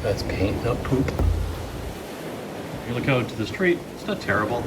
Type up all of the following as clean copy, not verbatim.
That's paint, not poop. If you look out to the street, it's not terrible.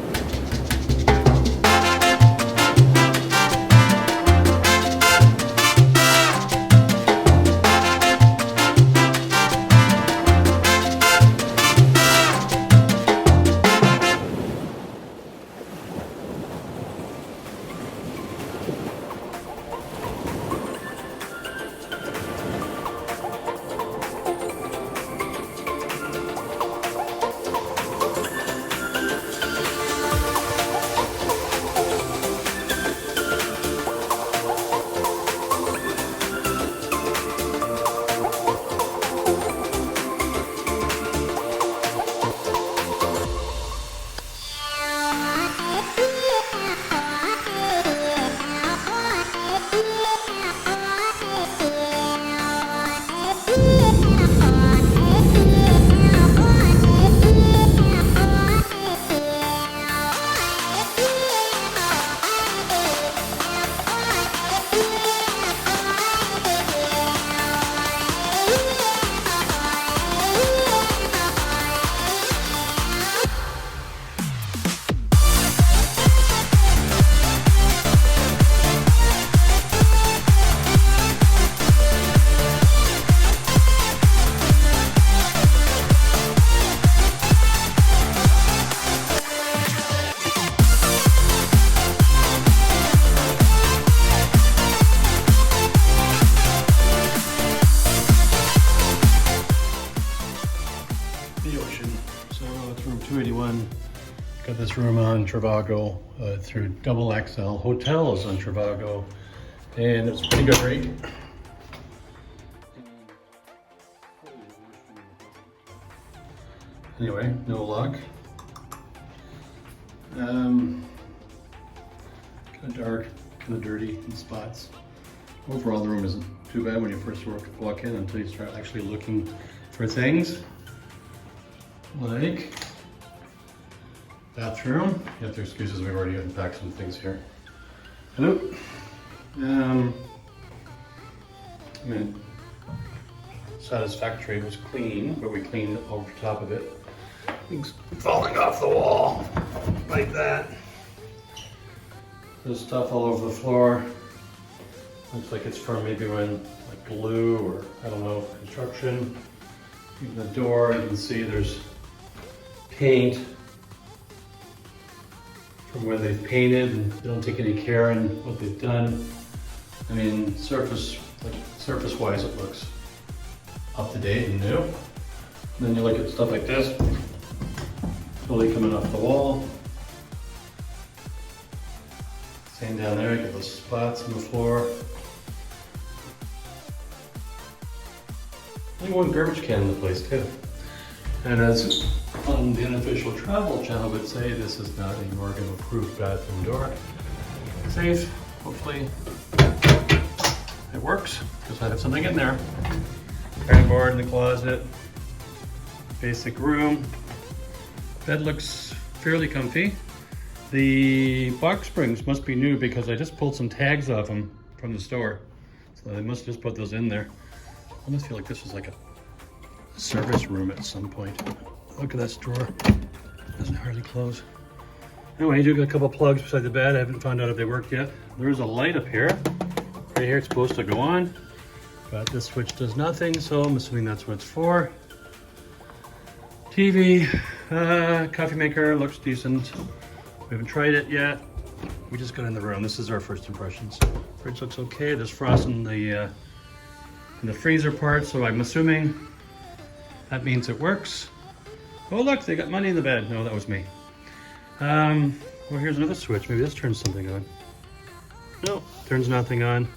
The ocean. So it's room 281. Got this room on Trivago through Double XL Hotels on Trivago, and it's a pretty good rate. Anyway, no luck. Kind of dark, kind of dirty in spots. Overall, the room isn't too bad when you first walk in until you start actually looking for things. Like bathroom. You have to excuse us, we've already unpacked some things here. Hello. I mean, satisfactory. It was clean, but we cleaned over top of it. Things falling off the wall like that. There's stuff all over the floor. Looks like it's from maybe when like glue or I don't know, construction. Even the door, you can see there's paint from where they've painted, and they don't take any care in what they've done. I mean, surface-wise, it looks up to date and new. And then you look at stuff like this, fully coming off the wall. Same down there, you get those spots on the floor. Only one garbage can in the place too. And as on the unofficial travel channel would say, this is not a Morgan approved bathroom door. Safe, hopefully it works, because I have something in there. Iron board in the closet, basic room. Bed looks fairly comfy. The box springs must be new because I just pulled some tags off them from the store. So they must just put those in there. I almost feel like this was like a service room at some point. Look at that drawer. Doesn't hardly close. Anyway, I do got a couple plugs beside the bed. I haven't found out if they work yet. There's a light up here. Right here it's supposed to go on, but this switch does nothing, so I'm assuming that's what it's for. TV, coffee maker, looks decent. We haven't tried it yet. We just got in the room. This is our first impressions. Fridge looks okay. There's frost in the freezer part, so I'm assuming that means it works. Oh look, they got money in the bed. No, that was me. Well, here's another switch. Maybe this turns something on. No, turns nothing on.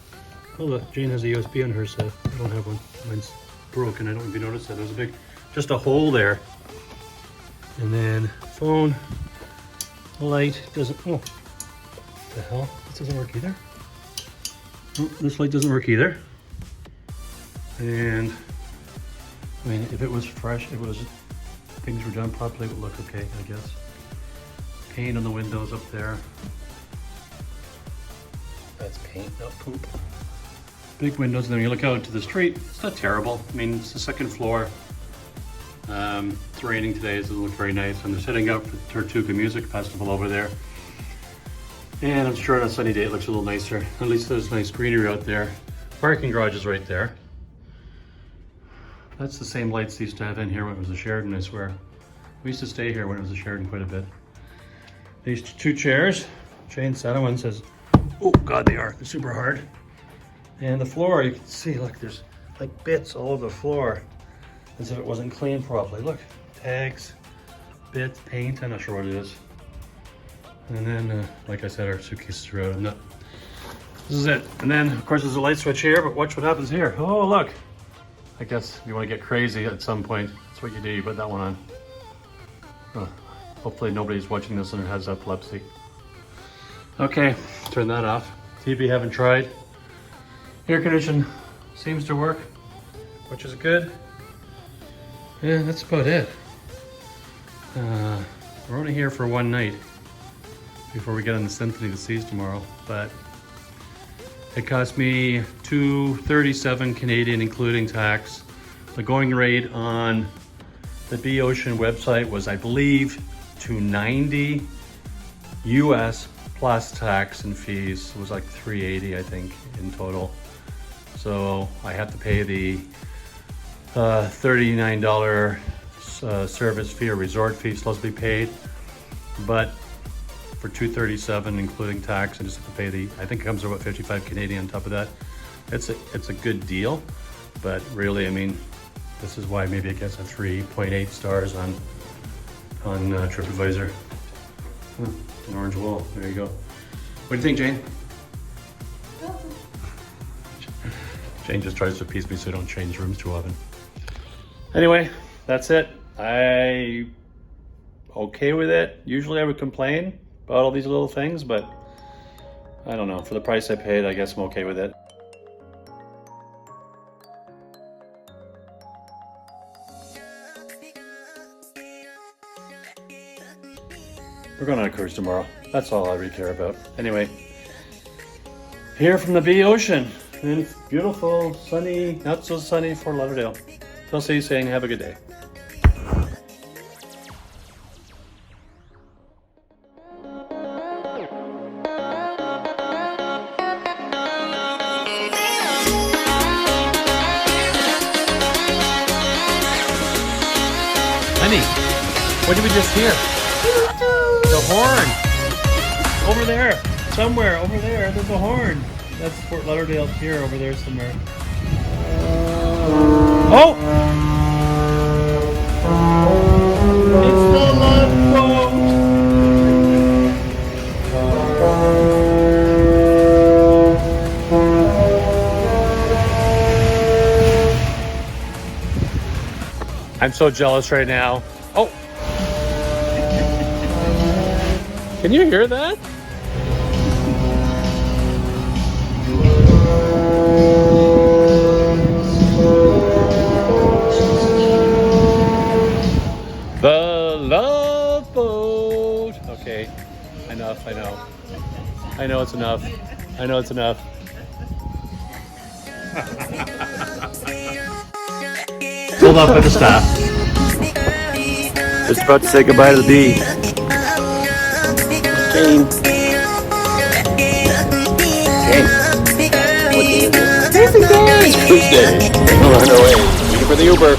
Oh look, Jane has a USB on her set. I don't have one. Mine's broken. I don't even notice that. There's a big, just a hole there. And then phone, light doesn't, oh, what the hell? This doesn't work either. Oh, this light doesn't work either. And I mean, if it was fresh, things were done properly, it would look okay, I guess. Paint on the windows up there. That's paint, not poop. Big windows, and then you look out into the street. It's not terrible. I mean, it's the second floor. It's raining today, so it doesn't look very nice. I'm just heading out for the Tortuga Music Festival over there. And I'm sure on a sunny day it looks a little nicer. At least there's nice greenery out there. Parking garage is right there. That's the same lights they used to have in here when it was a Sheraton, I swear. We used to stay here when it was a Sheraton quite a bit. These two chairs, Jane sat on one, says, oh God, they're super hard. And the floor, you can see, look, there's like bits all over the floor as if it wasn't cleaned properly. Look, tags, bits, paint, I'm not sure what it is. And then, like I said, our suitcases are out. This is it. And then, of course, there's a light switch here, but watch what happens here. Oh, look. I guess if you want to get crazy at some point, that's what you do, you put that one on. Oh, hopefully nobody's watching this and has epilepsy. Okay, turn that off. TV haven't tried. Air condition seems to work, which is good. Yeah, that's about it. We're only here for one night before we get on the Symphony to Seas tomorrow, but it cost me $237 Canadian, including tax. The going rate on the Be Ocean website was, I believe, $290 US plus tax and fees. It was like $380, I think, in total. So I have to pay the $39 service fee or resort fee supposed to be paid, but for $237 including tax, I just have to pay the, I think it comes to about 55 Canadian on top of that. It's a good deal, but really, I mean, this is why maybe it gets a 3.8 stars on TripAdvisor. An orange wall, there you go. What do you think, Jane? Jane just tries to appease me so I don't change rooms too often. Anyway, that's it. I okay with it. Usually I would complain about all these little things, but I don't know. For the price I paid, I guess I'm okay with it. We're going on a cruise tomorrow. That's all I really care about. Anyway, here from the Be Ocean in beautiful, sunny, not so sunny Fort Lauderdale. I'll see you saying have a good day. Honey, what did we just hear? The horn! Over there! Somewhere over there, there's a horn! That's Fort Lauderdale Pier over there somewhere. Oh! It's the love boat! I'm so jealous right now. Oh! Can you hear that? The love boat. Okay, enough, I know. I know it's enough. I know it's enough. Pulled up by the staff. Just about to say goodbye to the bee. Jane. Jane. What day is it? It's Tuesday. We're on our way. Waiting for the Uber.